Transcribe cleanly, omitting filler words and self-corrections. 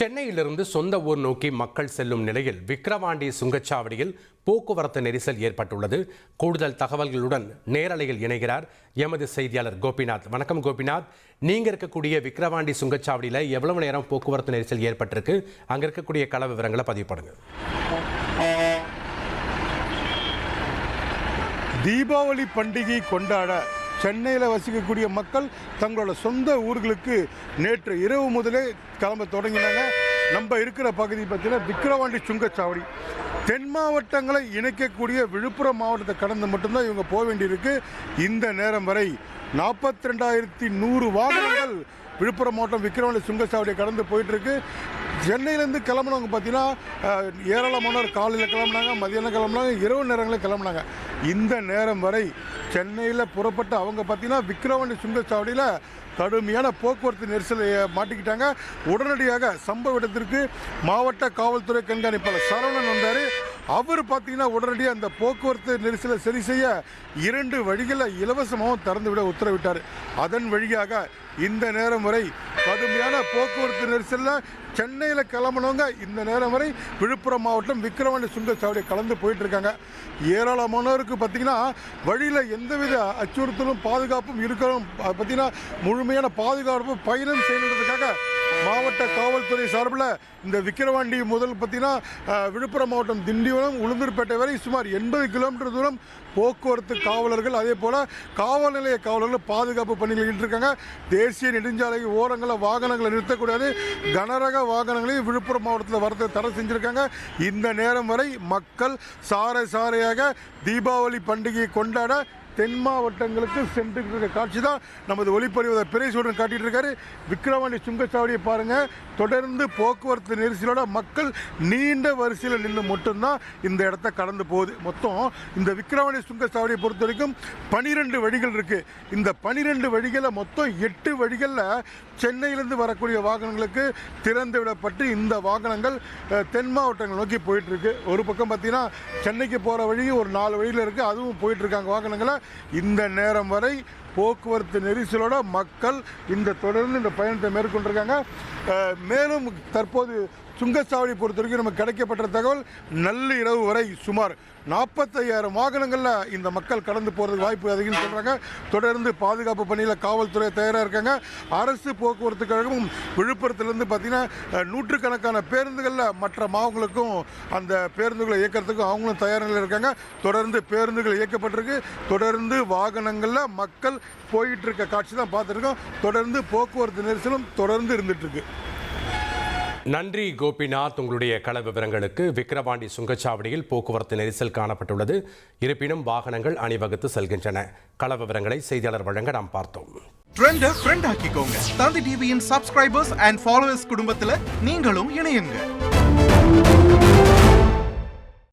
சென்னையிலிருந்து சொந்த ஊர் நோக்கி மக்கள் செல்லும் நிலையில் விக்கிரவாண்டி சுங்கச்சாவடியில் போக்குவரத்து நெரிசல் ஏற்பட்டுள்ளது. கூடுதல் தகவல்களுடன் நேரலையில் இணைகிறார் எமது செய்தியாளர் கோபிநாத். வணக்கம் கோபிநாத், நீங்க இருக்கக்கூடிய விக்கிரவாண்டி சுங்கச்சாவடியில் எவ்வளவு நேரம் போக்குவரத்து நெரிசல் ஏற்பட்டிருக்கு? அங்க இருக்கக்கூடிய கள விவரங்களை பதிவு பண்ணுங்க. தீபாவளி பண்டிகை கொண்டாட சென்னையில் வசிக்கக்கூடிய மக்கள் தங்களோட சொந்த ஊர்களுக்கு நேற்று இரவு முதலே கிளம்ப தொடங்கினாங்க. நம்ம இருக்கிற பகுதி பார்த்தீங்கன்னா விக்கிரவாண்டி சுங்கச்சாவடி. தென் மாவட்டங்களை இணைக்கக்கூடிய விழுப்புரம் மாவட்டத்தை கடந்து மட்டும்தான் இவங்க போக வேண்டியிருக்கு. இந்த நேரம் வரை 42,100 வாகனங்கள் விழுப்புரம் மாவட்டம் விக்கிரவாண்டி சுங்கச்சாவடியை கடந்து போயிட்டுருக்கு. சென்னையிலேருந்து கிளம்புனவங்க பார்த்தீங்கன்னா ஏராளமானவர் காலையில் கிளம்புனாங்க, மதியானம் கிளம்புனாங்க, இரவு நேரங்களில் கிளம்புனாங்க. இந்த நேரம் வரை சென்னையில் புறப்பட்ட அவங்க பார்த்தீங்கன்னா விக்கிரவாண்டி சுங்கச்சாவடியில் கடுமையான போக்குவரத்து நெரிசலை மாட்டிக்கிட்டாங்க. உடனடியாக சம்பவ இடத்திற்கு மாவட்ட காவல்துறை கண்காணிப்பாளர் சரவணன் வந்தார். அவர் பார்த்தீங்கன்னா உடனடியாக அந்த போக்குவரத்து நெரிசலை சரி செய்ய 2 வழிகளில் இலவசமாகவும் திறந்துவிட உத்தரவிட்டார். அதன் வழியாக இந்த நேரம் வரை கடுமையான போக்குவரத்து நெரிசலில் சென்னையில் கிளம்பினவங்க இந்த நேரம் வரை விழுப்புரம் மாவட்டம் விக்கிரவாண்டி சுங்கச்சாவடியை கலந்து போயிட்டு இருக்காங்க. ஏராளமானவருக்கு பார்த்தீங்கன்னா வழியில் எந்தவித அச்சுறுத்தலும் பாதுகாப்பும் இருக்கணும் பார்த்தீங்கன்னா முழுமையான பாதுகாப்பு பயணம் செய்யறதுக்காக மாவட்ட காவல்துறை சார்பில் இந்த விக்கிரவாண்டி முதல் பார்த்தீங்கன்னா விழுப்புரம் மாவட்டம் திண்டிவனம் உளுந்தூர்பேட்டை வரை சுமார் 80 கிலோமீட்டர் தூரம் போக்குவரத்து காவலர்கள் அதே போல் காவல் நிலைய காவலர்கள் பாதுகாப்பு பணிகள் இருக்காங்க. தேசிய நெடுஞ்சாலை ஓரங்களில் வாகனங்களை நிறுத்தக்கூடாது, கனரக வாகனங்களையும் விழுப்புரம் மாவட்டத்தில் வரத்தை தடை செஞ்சுருக்காங்க. இந்த நேரம் வரை மக்கள் சாரையாக தீபாவளி பண்டிகையை கொண்டாட தென் மாவட்டங்களுக்கு சென்று இருக்கிற காட்சி தான் நமது ஒளிப்பதிவு பிரேசுடன் காட்டிட்டு இருக்காரு. விக்கிரவாண்டி சுங்கச்சாவடியை பாருங்க, தொடர்ந்து போக்குவரத்து நெரிசலோட மக்கள் நீண்ட வரிசையில் நின்று மட்டும்தான் இந்த இடத்த கடந்து போகுது. மொத்தம் இந்த விக்கிரவாண்டி சுங்கச்சாவடியை பொறுத்த வரைக்கும் 12 வழிகள் இருக்கு. இந்த 12 வழிகளில் மொத்தம் 8 வழிகளில் சென்னையிலிருந்து வரக்கூடிய வாகனங்களுக்கு திறந்து விடப்பட்டு இந்த வாகனங்கள் தென் மாவட்டங்கள் நோக்கி போயிட்டு இருக்கு. ஒரு பக்கம் பார்த்தீங்கன்னா சென்னைக்கு போகிற வழி ஒரு 4 வழியில் இருக்கு, அதுவும் போயிட்டு இருக்காங்க வாகனங்களை. இந்த நேரம் வரை போக்குவரத்து நெரிசலோட மக்கள் தொடர்ந்து இந்த பயணத்தை மேற்கொண்டிருக்காங்க. மேலும் தற்போது சுங்கச்சாவடி பொறுத்த வரைக்கும் நமக்கு கிடைக்கப்பட்ட தகவல் நள்ளிரவு வரை சுமார் 45,000 வாகனங்களில் இந்த மக்கள் கடந்து போகிறதுக்கு வாய்ப்பு அதிகம்னு சொல்கிறாங்க. தொடர்ந்து பாதுகாப்பு பணியில் காவல்துறை தயாராக இருக்காங்க. அரசு போக்குவரத்து கழகமும் விழுப்புரத்துலேருந்து பார்த்தீங்கன்னா நூற்றுக்கணக்கான பேருந்துகளில் மற்ற மாவட்டங்களுக்கும் அந்த பேருந்துகளை இயக்கிறதுக்கும் அவங்களும் தயார் நிலையில் இருக்காங்க. தொடர்ந்து பேருந்துகள் இயக்கப்பட்டிருக்கு. தொடர்ந்து வாகனங்களில் மக்கள் போயிட்டு இருக்க காட்சி தான் பார்த்துருக்கோம். தொடர்ந்து போக்குவரத்து நெரிசலும் தொடர்ந்து இருந்துகிட்ருக்கு. நன்றி கோபிநாத், உங்களுடைய கள விவரங்களுக்கு. விக்கிரவாண்டி சுங்கச்சாவடியில் போக்குவரத்து நெரிசல் காணப்பட்டுள்ளது. இருப்பினும் வாகனங்கள் அணிவகுத்து செல்கின்றன. கள விவரங்களை செய்தியாளர் வழங்க நாம் பார்த்தோம். ட்ரெண்டை ஃப்ரெண்ட் ஆக்கிக்கோங்க. தந்தி டிவியின் சப்ஸ்கிரைபர்ஸ் அண்ட் ஃபாலோவர்ஸ் குடும்பத்தில் நீங்களும் இணையுங்க.